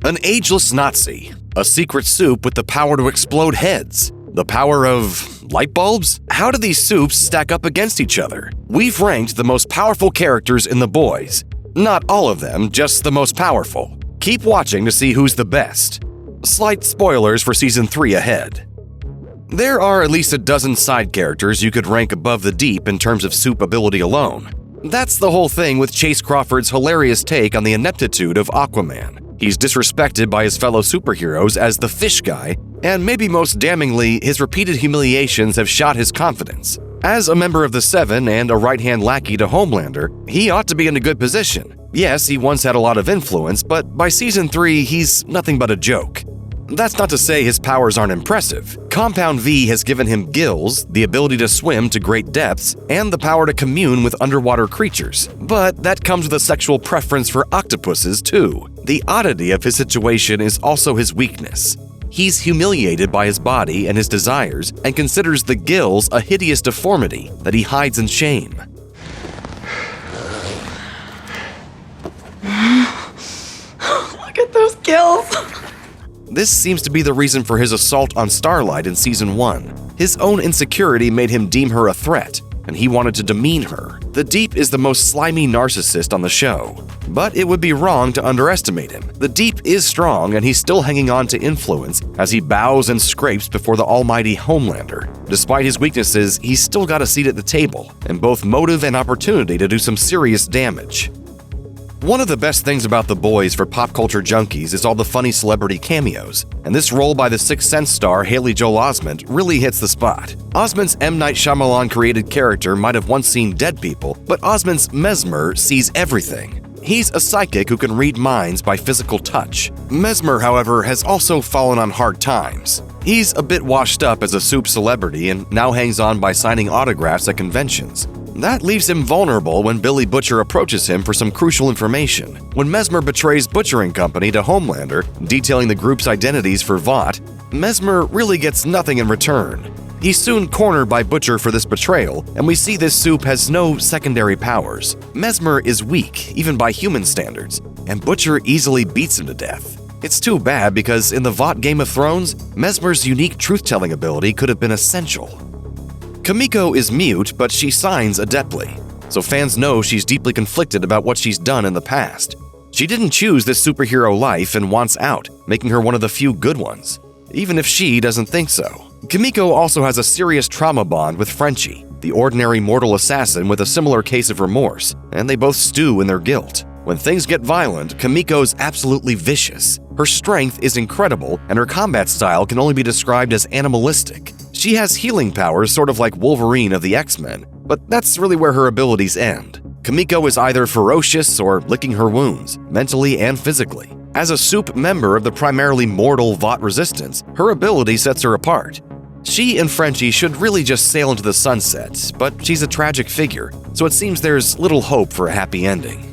An ageless Nazi, a secret Supe with the power to explode heads, the power of light bulbs? How do these Supes stack up against each other? We've ranked the most powerful characters in The Boys. Not all of them, just the most powerful. Keep watching to see who's the best. Slight spoilers for Season 3 ahead. There are at least a dozen side characters you could rank above the Deep in terms of Supe ability alone. That's the whole thing with Chase Crawford's hilarious take on the ineptitude of Aquaman. He's disrespected by his fellow superheroes as the fish guy, and maybe most damningly, his repeated humiliations have shot his confidence. As a member of the Seven and a right-hand lackey to Homelander, he ought to be in a good position. Yes, he once had a lot of influence, but by Season 3, he's nothing but a joke. That's not to say his powers aren't impressive. Compound V has given him gills, the ability to swim to great depths, and the power to commune with underwater creatures. But that comes with a sexual preference for octopuses, too. The oddity of his situation is also his weakness. He's humiliated by his body and his desires and considers the gills a hideous deformity that he hides in shame. Look at those gills! This seems to be the reason for his assault on Starlight in Season 1. His own insecurity made him deem her a threat, and he wanted to demean her. The Deep is the most slimy narcissist on the show, but it would be wrong to underestimate him. The Deep is strong, and he's still hanging on to influence as he bows and scrapes before the almighty Homelander. Despite his weaknesses, he's still got a seat at the table, and both motive and opportunity to do some serious damage. One of the best things about The Boys for pop culture junkies is all the funny celebrity cameos, and this role by the Sixth Sense star Haley Joel Osment really hits the spot. Osment's M. Night Shyamalan-created character might have once seen dead people, but Osment's Mesmer sees everything. He's a psychic who can read minds by physical touch. Mesmer, however, has also fallen on hard times. He's a bit washed up as a Supe celebrity and now hangs on by signing autographs at conventions. That leaves him vulnerable when Billy Butcher approaches him for some crucial information. When Mesmer betrays Butchering Company to Homelander, detailing the group's identities for Vought, Mesmer really gets nothing in return. He's soon cornered by Butcher for this betrayal, and we see this Supe has no secondary powers. Mesmer is weak, even by human standards, and Butcher easily beats him to death. It's too bad because in the Vought Game of Thrones, Mesmer's unique truth-telling ability could have been essential. Kimiko is mute, but she signs adeptly, so fans know she's deeply conflicted about what she's done in the past. She didn't choose this superhero life and wants out, making her one of the few good ones, even if she doesn't think so. Kimiko also has a serious trauma bond with Frenchie, the ordinary mortal assassin with a similar case of remorse, and they both stew in their guilt. When things get violent, Kimiko's absolutely vicious. Her strength is incredible, and her combat style can only be described as animalistic. She has healing powers sort of like Wolverine of the X-Men, but that's really where her abilities end. Kimiko is either ferocious or licking her wounds, mentally and physically. As a Supe member of the primarily mortal Vought resistance, her ability sets her apart. She and Frenchie should really just sail into the sunset, but she's a tragic figure, so it seems there's little hope for a happy ending.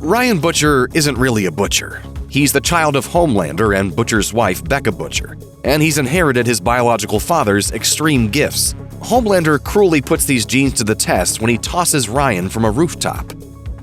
Ryan Butcher isn't really a butcher. He's the child of Homelander and Butcher's wife, Becca Butcher, and he's inherited his biological father's extreme gifts. Homelander cruelly puts these genes to the test when he tosses Ryan from a rooftop.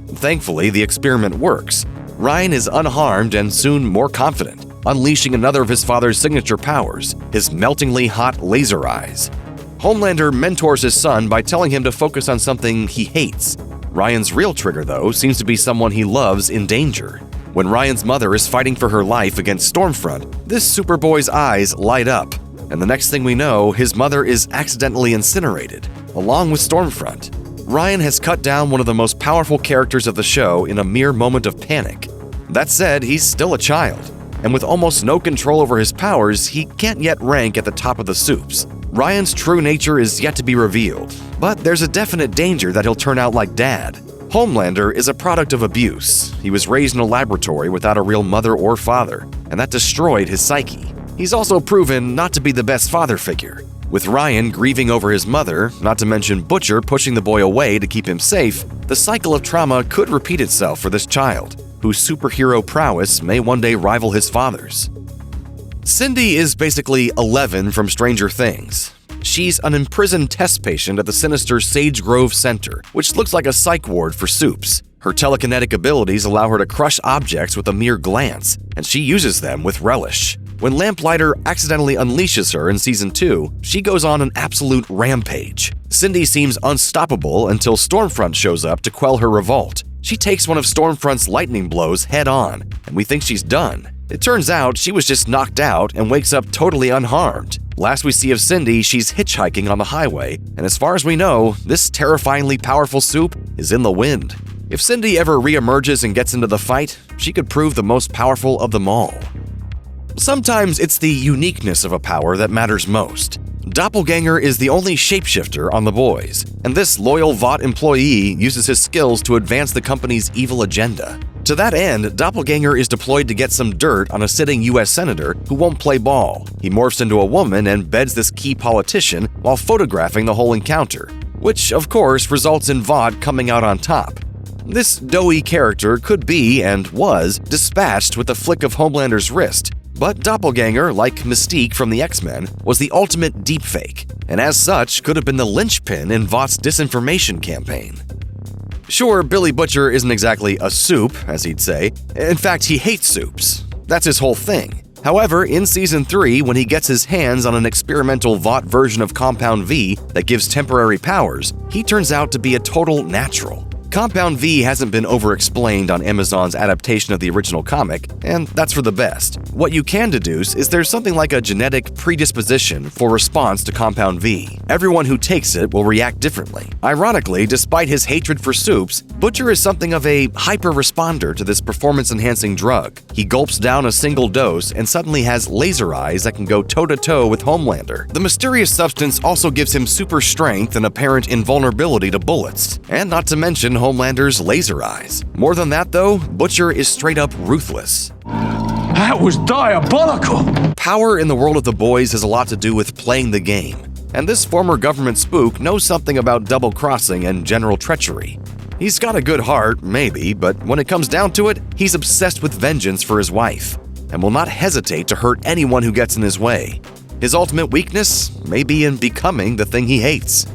Thankfully, the experiment works. Ryan is unharmed and soon more confident, unleashing another of his father's signature powers, his meltingly hot laser eyes. Homelander mentors his son by telling him to focus on something he hates. Ryan's real trigger, though, seems to be someone he loves in danger. When Ryan's mother is fighting for her life against Stormfront, this Superboy's eyes light up, and the next thing we know, his mother is accidentally incinerated, along with Stormfront. Ryan has cut down one of the most powerful characters of the show in a mere moment of panic. That said, he's still a child, and with almost no control over his powers, he can't yet rank at the top of the Supes. Ryan's true nature is yet to be revealed, but there's a definite danger that he'll turn out like Dad. Homelander is a product of abuse. He was raised in a laboratory without a real mother or father, and that destroyed his psyche. He's also proven not to be the best father figure. With Ryan grieving over his mother, not to mention Butcher pushing the boy away to keep him safe, the cycle of trauma could repeat itself for this child, whose superhero prowess may one day rival his father's. Cindy is basically Eleven from Stranger Things. She's an imprisoned test patient at the sinister Sage Grove Center, which looks like a psych ward for Supes. Her telekinetic abilities allow her to crush objects with a mere glance, and she uses them with relish. When Lamplighter accidentally unleashes her in Season 2, she goes on an absolute rampage. Cindy seems unstoppable until Stormfront shows up to quell her revolt. She takes one of Stormfront's lightning blows head on, and we think she's done. It turns out she was just knocked out and wakes up totally unharmed. Last we see of Cindy, she's hitchhiking on the highway, and as far as we know, this terrifyingly powerful Supe is in the wind. If Cindy ever reemerges and gets into the fight, she could prove the most powerful of them all. Sometimes it's the uniqueness of a power that matters most. Doppelganger is the only shapeshifter on the boys, and this loyal Vought employee uses his skills to advance the company's evil agenda. To that end, Doppelganger is deployed to get some dirt on a sitting US senator who won't play ball. He morphs into a woman and beds this key politician while photographing the whole encounter, which of course results in Vought coming out on top. This doughy character could be, and was, dispatched with a flick of Homelander's wrist, but Doppelganger, like Mystique from the X-Men, was the ultimate deepfake, and as such could have been the linchpin in Vought's disinformation campaign. Sure, Billy Butcher isn't exactly a Supe, as he'd say. In fact, he hates Supes. That's his whole thing. However, in Season 3, when he gets his hands on an experimental Vought version of Compound V that gives temporary powers, he turns out to be a total natural. Compound V hasn't been over-explained on Amazon's adaptation of the original comic, and that's for the best. What you can deduce is there's something like a genetic predisposition for response to Compound V. Everyone who takes it will react differently. Ironically, despite his hatred for Supes, Butcher is something of a hyper-responder to this performance-enhancing drug. He gulps down a single dose and suddenly has laser eyes that can go toe-to-toe with Homelander. The mysterious substance also gives him super strength and apparent invulnerability to bullets, and not to mention Homelander's laser eyes. More than that though, Butcher is straight up ruthless. That was diabolical! Power in the world of the boys has a lot to do with playing the game, and this former government spook knows something about double-crossing and general treachery. He's got a good heart, maybe, but when it comes down to it, he's obsessed with vengeance for his wife, and will not hesitate to hurt anyone who gets in his way. His ultimate weakness may be in becoming the thing he hates.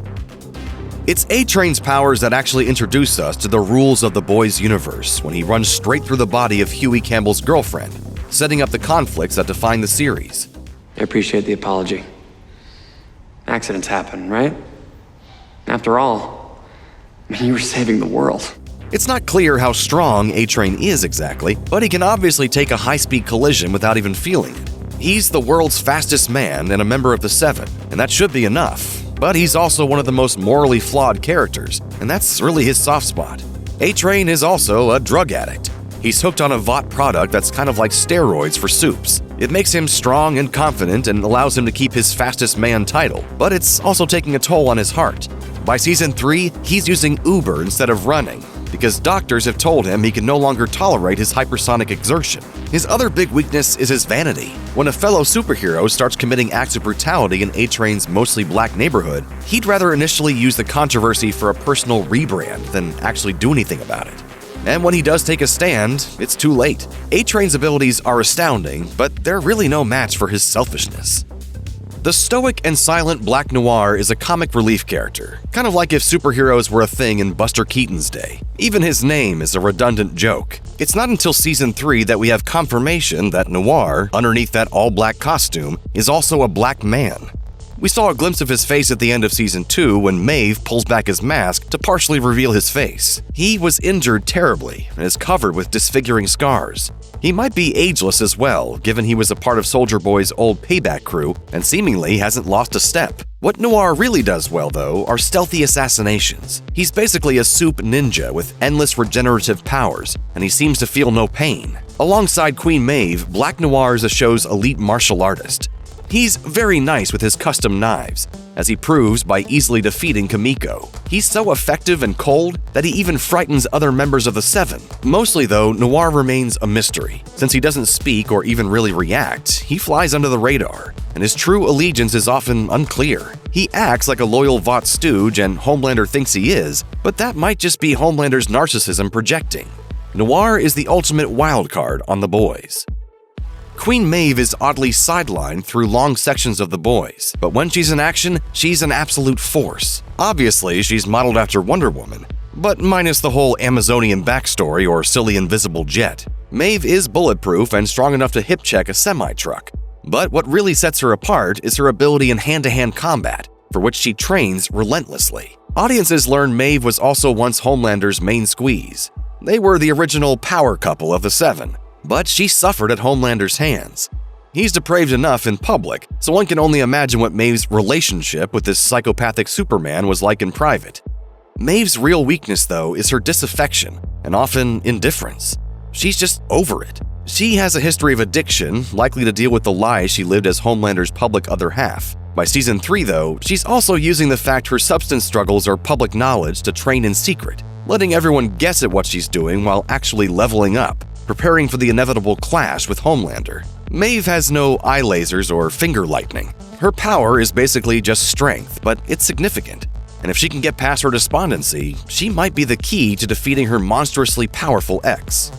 It's A-Train's powers that actually introduce us to the rules of the boys' universe when he runs straight through the body of Huey Campbell's girlfriend, setting up the conflicts that define the series. I appreciate the apology. Accidents happen, right? After all, you were saving the world. It's not clear how strong A-Train is exactly, but he can obviously take a high-speed collision without even feeling it. He's the world's fastest man and a member of the Seven, and that should be enough. But he's also one of the most morally flawed characters, and that's really his soft spot. A-Train is also a drug addict. He's hooked on a Vought product that's kind of like steroids for Supes. It makes him strong and confident and allows him to keep his fastest man title, but it's also taking a toll on his heart. By Season 3, he's using Uber instead of running, because doctors have told him he can no longer tolerate his hypersonic exertion. His other big weakness is his vanity. When a fellow superhero starts committing acts of brutality in A-Train's mostly black neighborhood, he'd rather initially use the controversy for a personal rebrand than actually do anything about it. And when he does take a stand, it's too late. A-Train's abilities are astounding, but they're really no match for his selfishness. The stoic and silent Black Noir is a comic relief character, kind of like if superheroes were a thing in Buster Keaton's day. Even his name is a redundant joke. It's not until Season 3 that we have confirmation that Noir, underneath that all-black costume, is also a black man. We saw a glimpse of his face at the end of Season 2 when Maeve pulls back his mask to partially reveal his face. He was injured terribly and is covered with disfiguring scars. He might be ageless as well, given he was a part of Soldier Boy's old payback crew and seemingly hasn't lost a step. What Noir really does well, though, are stealthy assassinations. He's basically a Supe ninja with endless regenerative powers, and he seems to feel no pain. Alongside Queen Maeve, Black Noir is the show's elite martial artist. He's very nice with his custom knives, as he proves by easily defeating Kimiko. He's so effective and cold that he even frightens other members of the Seven. Mostly though, Noir remains a mystery. Since he doesn't speak or even really react, he flies under the radar, and his true allegiance is often unclear. He acts like a loyal Vought stooge and Homelander thinks he is, but that might just be Homelander's narcissism projecting. Noir is the ultimate wildcard on the boys. Queen Maeve is oddly sidelined through long sections of the boys, but when she's in action, she's an absolute force. Obviously, she's modeled after Wonder Woman, but minus the whole Amazonian backstory or silly invisible jet. Maeve is bulletproof and strong enough to hip-check a semi-truck. But what really sets her apart is her ability in hand-to-hand combat, for which she trains relentlessly. Audiences learn Maeve was also once Homelander's main squeeze. They were the original power couple of the Seven, but she suffered at Homelander's hands. He's depraved enough in public, so one can only imagine what Maeve's relationship with this psychopathic Superman was like in private. Maeve's real weakness, though, is her disaffection and often indifference. She's just over it. She has a history of addiction, likely to deal with the lies she lived as Homelander's public other half. By season 3, though, she's also using the fact her substance struggles are public knowledge to train in secret, letting everyone guess at what she's doing while actually leveling up, preparing for the inevitable clash with Homelander. Maeve has no eye lasers or finger lightning. Her power is basically just strength, but it's significant. And if she can get past her despondency, she might be the key to defeating her monstrously powerful ex.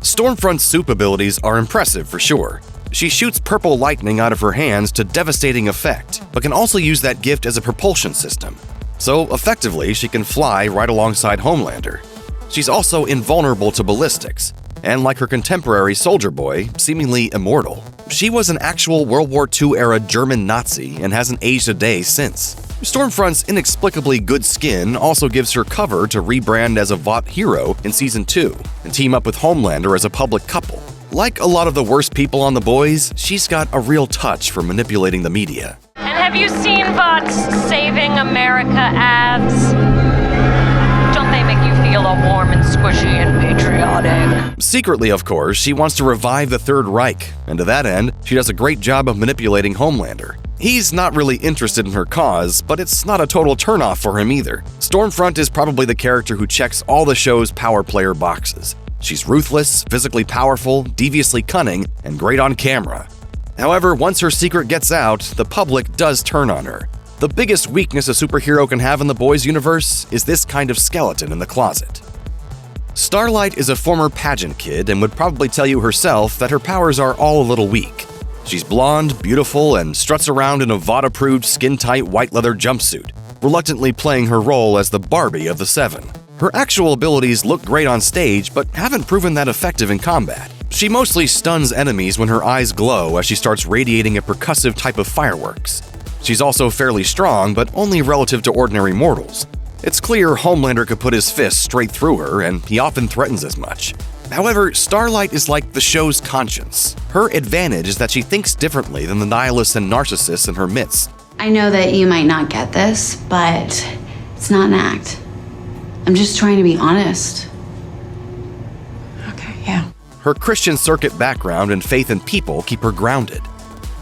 Stormfront's Supe abilities are impressive for sure. She shoots purple lightning out of her hands to devastating effect, but can also use that gift as a propulsion system. So effectively, she can fly right alongside Homelander. She's also invulnerable to ballistics, and like her contemporary Soldier Boy, seemingly immortal. She was an actual World War II-era German Nazi and hasn't aged a day since. Stormfront's inexplicably good skin also gives her cover to rebrand as a Vought hero in Season 2 and team up with Homelander as a public couple. Like a lot of the worst people on The Boys, she's got a real touch for manipulating the media. And have you seen Vought's Saving America ads? Don't they make you feel all warm and squishy and patriotic? Secretly, of course, she wants to revive the Third Reich, and to that end, she does a great job of manipulating Homelander. He's not really interested in her cause, but it's not a total turnoff for him either. Stormfront is probably the character who checks all the show's power player boxes. She's ruthless, physically powerful, deviously cunning, and great on camera. However, once her secret gets out, the public does turn on her. The biggest weakness a superhero can have in the Boys universe is this kind of skeleton in the closet. Starlight is a former pageant kid and would probably tell you herself that her powers are all a little weak. She's blonde, beautiful, and struts around in a Vought-approved skin-tight white leather jumpsuit, reluctantly playing her role as the Barbie of the Seven. Her actual abilities look great on stage, but haven't proven that effective in combat. She mostly stuns enemies when her eyes glow as she starts radiating a percussive type of fireworks. She's also fairly strong, but only relative to ordinary mortals. It's clear Homelander could put his fist straight through her, and he often threatens as much. However, Starlight is like the show's conscience. Her advantage is that she thinks differently than the nihilists and narcissists in her midst. I know that you might not get this, but it's not an act. I'm just trying to be honest. Okay, yeah. Her Christian circuit background and faith in people keep her grounded.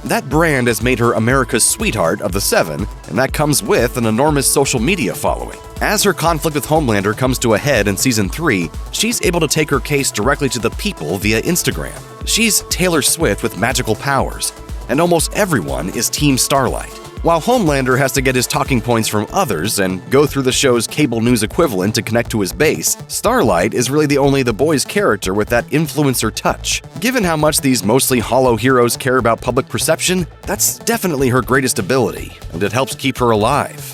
That brand has made her America's sweetheart of the Seven, and that comes with an enormous social media following. As her conflict with Homelander comes to a head in Season 3, she's able to take her case directly to the people via Instagram. She's Taylor Swift with magical powers, and almost everyone is Team Starlight. While Homelander has to get his talking points from others and go through the show's cable news equivalent to connect to his base, Starlight is really the only The Boys character with that influencer touch. Given how much these mostly hollow heroes care about public perception, that's definitely her greatest ability, and it helps keep her alive.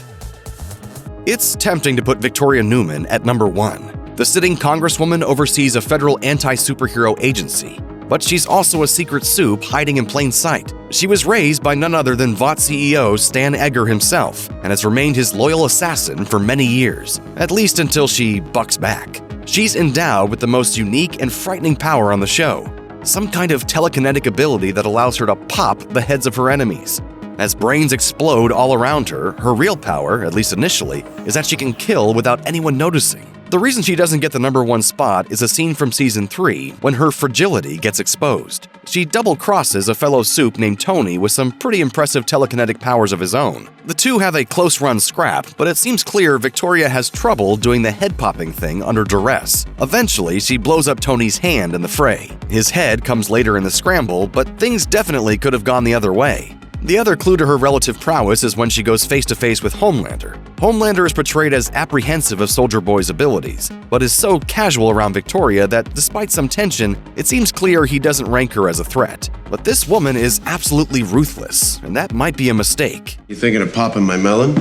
It's tempting to put Victoria Neuman at number 1. The sitting congresswoman oversees a federal anti-superhero agency, but she's also a secret Supe hiding in plain sight. She was raised by none other than Vought CEO Stan Egger himself, and has remained his loyal assassin for many years, at least until she bucks back. She's endowed with the most unique and frightening power on the show, some kind of telekinetic ability that allows her to pop the heads of her enemies. As brains explode all around her, her real power, at least initially, is that she can kill without anyone noticing. The reason she doesn't get the number 1 spot is a scene from Season 3 when her fragility gets exposed. She double-crosses a fellow Supe named Tony with some pretty impressive telekinetic powers of his own. The two have a close-run scrap, but it seems clear Victoria has trouble doing the head-popping thing under duress. Eventually, she blows up Tony's hand in the fray. His head comes later in the scramble, but things definitely could have gone the other way. The other clue to her relative prowess is when she goes face-to-face with Homelander. Homelander is portrayed as apprehensive of Soldier Boy's abilities, but is so casual around Victoria that despite some tension, it seems clear he doesn't rank her as a threat. But this woman is absolutely ruthless, and that might be a mistake. You thinking of popping my melon?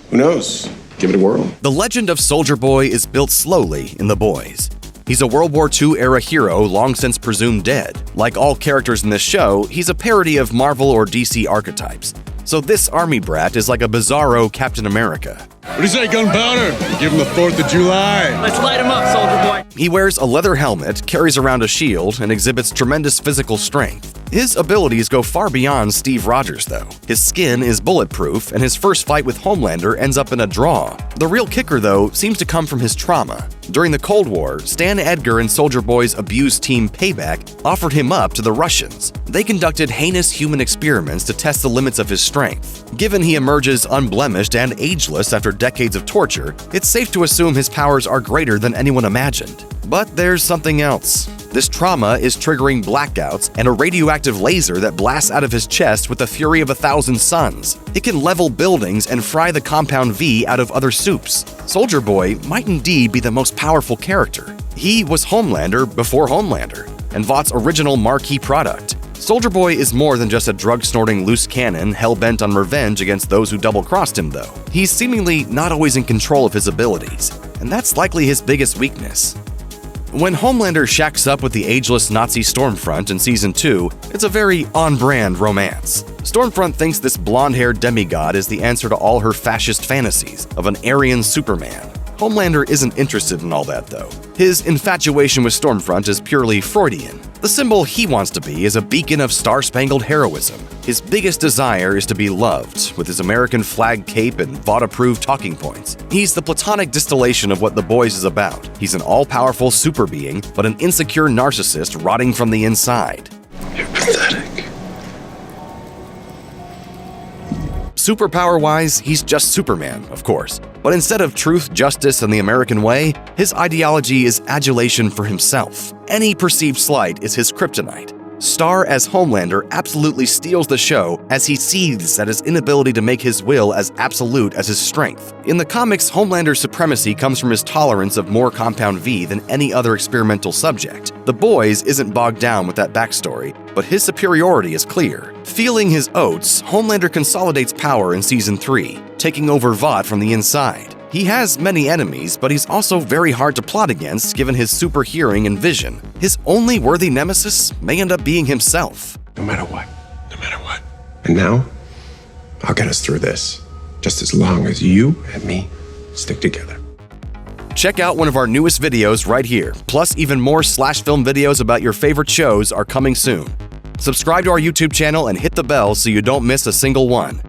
Who knows? give it a whirl. The legend of Soldier Boy is built slowly in The Boys. He's a World War II-era hero long since presumed dead. Like all characters in this show, he's a parody of Marvel or DC archetypes. So this army brat is like a bizarro Captain America. What do you say, gunpowder? Give him the 4th of July. Let's light him up, Soldier Boy. He wears a leather helmet, carries around a shield, and exhibits tremendous physical strength. His abilities go far beyond Steve Rogers, though. His skin is bulletproof, and his first fight with Homelander ends up in a draw. The real kicker, though, seems to come from his trauma. During the Cold War, Stan Edgar and Soldier Boy's abused team Payback offered him up to the Russians. They conducted heinous human experiments to test the limits of his strength. Given he emerges unblemished and ageless after decades of torture, it's safe to assume his powers are greater than anyone imagined. But there's something else. This trauma is triggering blackouts and a radioactive laser that blasts out of his chest with the fury of 1,000 suns. It can level buildings and fry the Compound V out of other Supes. Soldier Boy might indeed be the most powerful character. He was Homelander before Homelander, and Vought's original marquee product. Soldier Boy is more than just a drug-snorting loose cannon hell-bent on revenge against those who double-crossed him, though. He's seemingly not always in control of his abilities, and that's likely his biggest weakness. When Homelander shacks up with the ageless Nazi Stormfront in Season 2, it's a very on-brand romance. Stormfront thinks this blonde-haired demigod is the answer to all her fascist fantasies of an Aryan Superman. Homelander isn't interested in all that, though. His infatuation with Stormfront is purely Freudian. The symbol he wants to be is a beacon of star-spangled heroism. His biggest desire is to be loved, with his American flag cape and Vought-approved talking points. He's the platonic distillation of what The Boys is about. He's an all-powerful super being, but an insecure narcissist rotting from the inside. You're pathetic. Superpower-wise, he's just Superman, of course. But instead of truth, justice, and the American way, his ideology is adulation for himself. Any perceived slight is his kryptonite. Starr as Homelander absolutely steals the show as he seethes at his inability to make his will as absolute as his strength. In the comics, Homelander's supremacy comes from his tolerance of more Compound V than any other experimental subject. The Boys isn't bogged down with that backstory, but his superiority is clear. Feeling his oats, Homelander consolidates power in Season 3, taking over Vought from the inside. He has many enemies, but he's also very hard to plot against given his super hearing and vision. His only worthy nemesis may end up being himself. No matter what. No matter what. And now, I'll get us through this. Just as long as you and me stick together. Check out one of our newest videos right here. Plus, even more SlashFilm videos about your favorite shows are coming soon. Subscribe to our YouTube channel and hit the bell so you don't miss a single one.